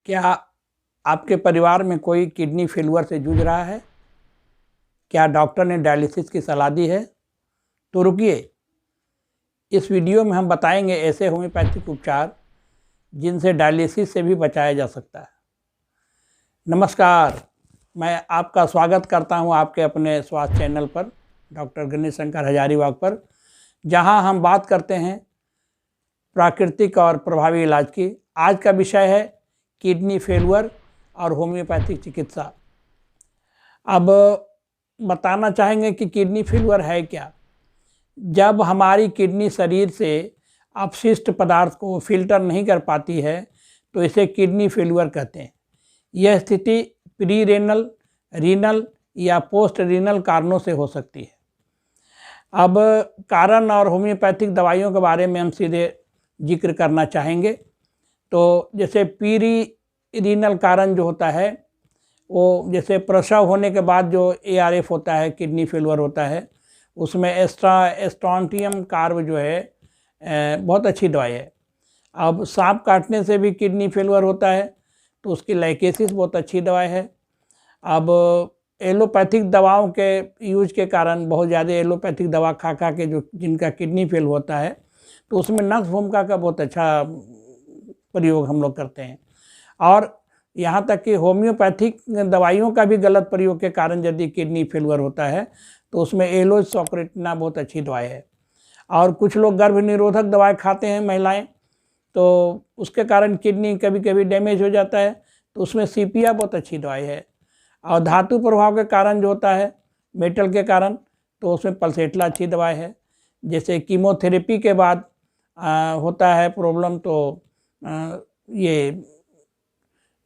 क्या आपके परिवार में कोई किडनी फेलियर से जूझ रहा है? क्या डॉक्टर ने डायलिसिस की सलाह दी है? तो रुकिए, इस वीडियो में हम बताएंगे ऐसे होम्योपैथिक उपचार जिनसे डायलिसिस से भी बचाया जा सकता है। नमस्कार, मैं आपका स्वागत करता हूं आपके अपने स्वास्थ्य चैनल पर, डॉक्टर गणेश शंकर हजारीबाग पर, जहां हम बात करते हैं प्राकृतिक और प्रभावी इलाज की। आज का विषय है किडनी फेलियर और होम्योपैथिक चिकित्सा। अब बताना चाहेंगे कि किडनी फेलियर है क्या। जब हमारी किडनी शरीर से अपशिष्ट पदार्थ को फिल्टर नहीं कर पाती है तो इसे किडनी फेलियर कहते हैं। यह स्थिति प्री रेनल, रीनल या पोस्ट रीनल कारणों से हो सकती है। अब कारण और होम्योपैथिक दवाइयों के बारे में हम सीधे जिक्र करना चाहेंगे। तो जैसे प्री रीनल कारण जो होता है वो जैसे प्रसव होने के बाद जो ARF होता है, किडनी फेलियर होता है, उसमें एस्ट्रांटियम कार्ब जो है बहुत अच्छी दवाई है। अब सांप काटने से भी किडनी फेलियर होता है तो उसकी लाइकेसिस बहुत अच्छी दवाई है। अब एलोपैथिक दवाओं के यूज के कारण बहुत ज़्यादा एलोपैथिक दवा खा के जो जिनका किडनी फेल होता है तो उसमें नक्स भूमिका का बहुत अच्छा प्रयोग हम लोग करते हैं। और यहाँ तक कि होम्योपैथिक दवाइयों का भी गलत प्रयोग के कारण यदि किडनी फेलियर होता है तो उसमें एलोज सॉक्रेटिना बहुत अच्छी दवाई है। और कुछ लोग गर्भ निरोधक दवाई खाते हैं महिलाएं, तो उसके कारण किडनी कभी कभी डैमेज हो जाता है, तो उसमें सीपिया बहुत अच्छी दवाई है। और धातु प्रभाव के कारण जो होता है, मेटल के कारण, तो उसमें पल्सेटला अच्छी दवाई है। जैसे कीमोथेरेपी के बाद होता है प्रॉब्लम, तो ये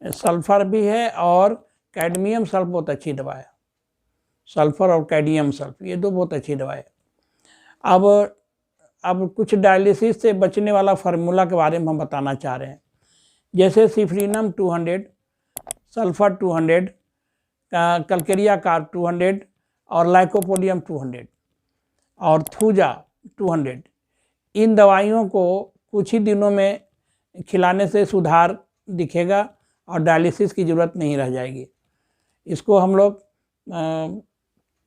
सल्फ़र भी है और कैडमियम सल्फ बहुत अच्छी दवा है। सल्फ़र और कैडमियम सल्फ ये दो बहुत अच्छी दवा है। अब कुछ डायलिसिस से बचने वाला फार्मूला के बारे में हम बताना चाह रहे हैं। जैसे सिफरीनम 200, सल्फ़र 200, कलकेरिया कार्ब 200 और लाइकोपोडियम 200 और थूजा 200। इन दवाइयों को कुछ ही दिनों में खिलाने से सुधार दिखेगा और डायलिसिस की ज़रूरत नहीं रह जाएगी। इसको हम लोग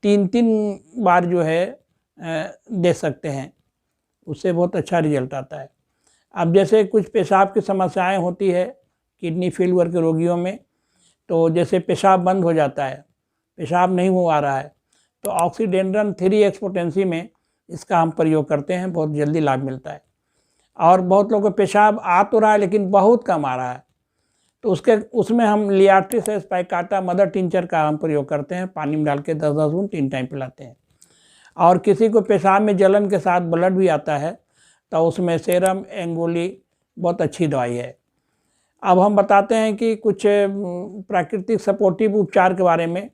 3 बार जो है दे सकते हैं, उससे बहुत अच्छा रिजल्ट आता है। अब जैसे कुछ पेशाब की समस्याएं होती है किडनी फेलियर के रोगियों में, तो जैसे पेशाब बंद हो जाता है, पेशाब नहीं हो आ रहा है, तो ऑक्सीडेंड्रन 3x पोटेंसी में इसका हम प्रयोग करते हैं, बहुत जल्दी लाभ मिलता है। और बहुत लोगों को पेशाब आ तो रहा है लेकिन बहुत कम आ रहा है, तो उसमें हम लियाट्रिस स्पाइकाटा मदर टिंचर का हम प्रयोग करते हैं, पानी में डाल के 10-10 बूंद 3 टाइम पिलाते हैं। और किसी को पेशाब में जलन के साथ ब्लड भी आता है तो उसमें सेरम एंगोली बहुत अच्छी दवाई है। अब हम बताते हैं कि कुछ प्राकृतिक सपोर्टिव उपचार के बारे में।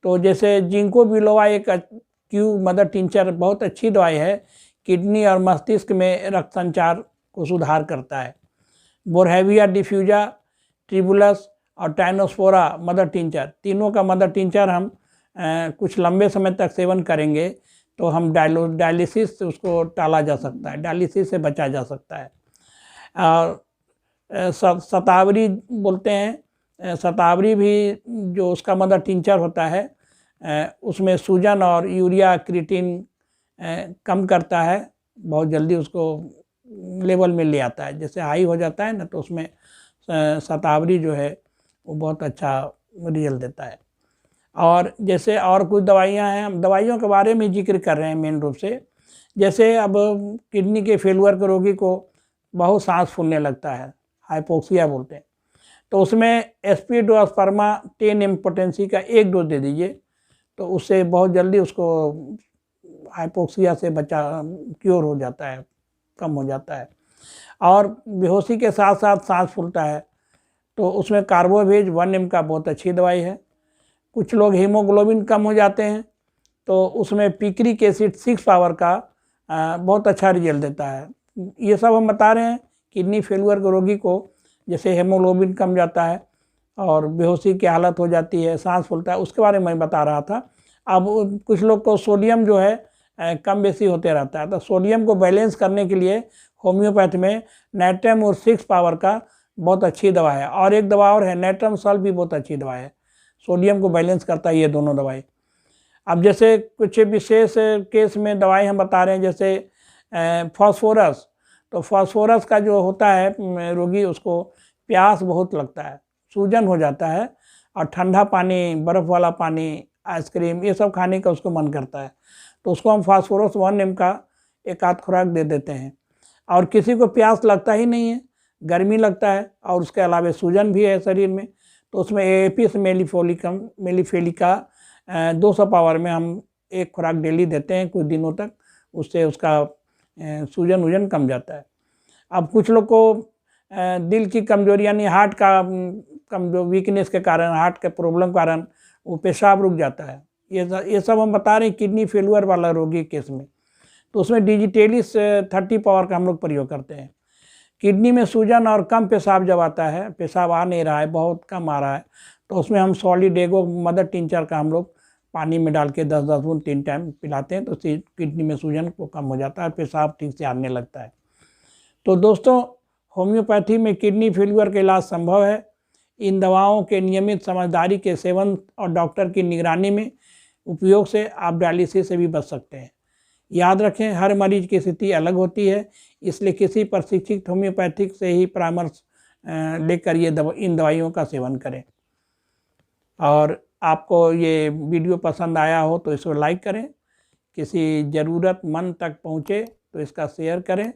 तो जैसे जिंको बिलोवा एक क्यू मदर टिंचर बहुत अच्छी दवाई है, किडनी और मस्तिष्क में रक्त संचार को सुधार करता है। बोरहेविया डिफ्यूजा, ट्रिबुलस और टाइनोस्पोरा मदर टिंचर, तीनों का मदर टिंचर हम कुछ लंबे समय तक सेवन करेंगे तो हम डायलिसिस से उसको टाला जा सकता है, डायलिसिस से बचा जा सकता है। और शतावरी बोलते हैं, शतावरी भी जो उसका मदर टिंचर होता है उसमें सूजन और यूरिया क्रिएटिन कम करता है, बहुत जल्दी उसको लेवल में ले आता है। जैसे हाई हो जाता है ना, तो उसमें शतावरी जो है वो बहुत अच्छा रिजल्ट देता है। और जैसे और कुछ दवाइयां हैं, हम दवाइयों के बारे में जिक्र कर रहे हैं मेन रूप से। जैसे अब किडनी के फेलियर के रोगी को बहुत सांस फूलने लगता है, हाइपोक्सिया बोलते हैं, तो उसमें एस्पिडोस्पर्मा 10 पोटेंसी का 1 डोज दे दीजिए, तो उससे बहुत जल्दी उसको हाइपोक्सिया से क्योर हो जाता है, कम हो जाता है। और बेहोशी के साथ साथ सांस फूलता है तो उसमें कार्बोवेज 1 का बहुत अच्छी दवाई है। कुछ लोग हीमोग्लोबिन कम हो जाते हैं तो उसमें पिक्रिक एसिड 6 पावर का बहुत अच्छा रिजल्ट देता है। ये सब हम बता रहे हैं किडनी फेलियर के रोगी को, जैसे हीमोग्लोबिन कम जाता है और बेहोशी की हालत हो जाती है, सांस फूलता है, उसके बारे में मैं बता रहा था। अब कुछ लोग को सोडियम जो है कम बेसी होते रहता है, तो सोडियम को बैलेंस करने के लिए होम्योपैथ में नाइट्रम और 6 पावर का बहुत अच्छी दवा है। और एक दवा और है नेट्रम सॉल्ट, भी बहुत अच्छी दवा है, सोडियम को बैलेंस करता है ये दोनों दवाई। अब जैसे कुछ विशेष केस में दवाई हम बता रहे हैं, जैसे फास्फोरस। तो फास्फोरस का जो होता है रोगी, उसको प्यास बहुत लगता है, सूजन हो जाता है, और ठंडा पानी, बर्फ़ वाला पानी, आइसक्रीम, ये सब खाने का उसको मन करता है। तो उसको हम फास्फोरस 1 mg का एक आध खुराक दे देते हैं। और किसी को प्यास लगता ही नहीं है, गर्मी लगता है, और उसके अलावा सूजन भी है शरीर में, तो उसमें एपिस मेलिफेलिका 200 पावर में हम एक खुराक डेली देते हैं कुछ दिनों तक, उससे उसका सूजन वूजन कम जाता है। अब कुछ लोग को दिल की कमजोरी यानी हार्ट का कमजोर वीकनेस के कारण, हार्ट के प्रॉब्लम के कारण वो पेशाब रुक जाता है। ये सब हम बता रहे हैं किडनी फेलुअर वाला रोगी केस में। तो उसमें डिजिटेलिस 30 पावर का हम लोग प्रयोग करते हैं। किडनी में सूजन और कम पेशाब जब आता है, पेशाब आ नहीं रहा है, बहुत कम आ रहा है, तो उसमें हम सॉलिडेगो मदर टिंचर का हम लोग पानी में डाल के 10-10 बूंद 3 टाइम पिलाते हैं, तो किडनी में सूजन को कम हो जाता है, पेशाब ठीक से आने लगता है। तो दोस्तों, होम्योपैथी में किडनी फेलियर का इलाज संभव है। इन दवाओं के नियमित समझदारी के सेवन और डॉक्टर की निगरानी में उपयोग से आप डायलिसिस से भी बच सकते हैं। याद रखें, हर मरीज की स्थिति अलग होती है, इसलिए किसी प्रशिक्षित होम्योपैथिक से ही परामर्श लेकर इन दवाइयों का सेवन करें। और आपको ये वीडियो पसंद आया हो तो इसको लाइक करें, किसी ज़रूरतमंद तक पहुँचे तो इसका शेयर करें,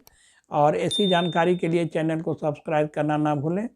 और ऐसी जानकारी के लिए चैनल को सब्सक्राइब करना ना भूलें।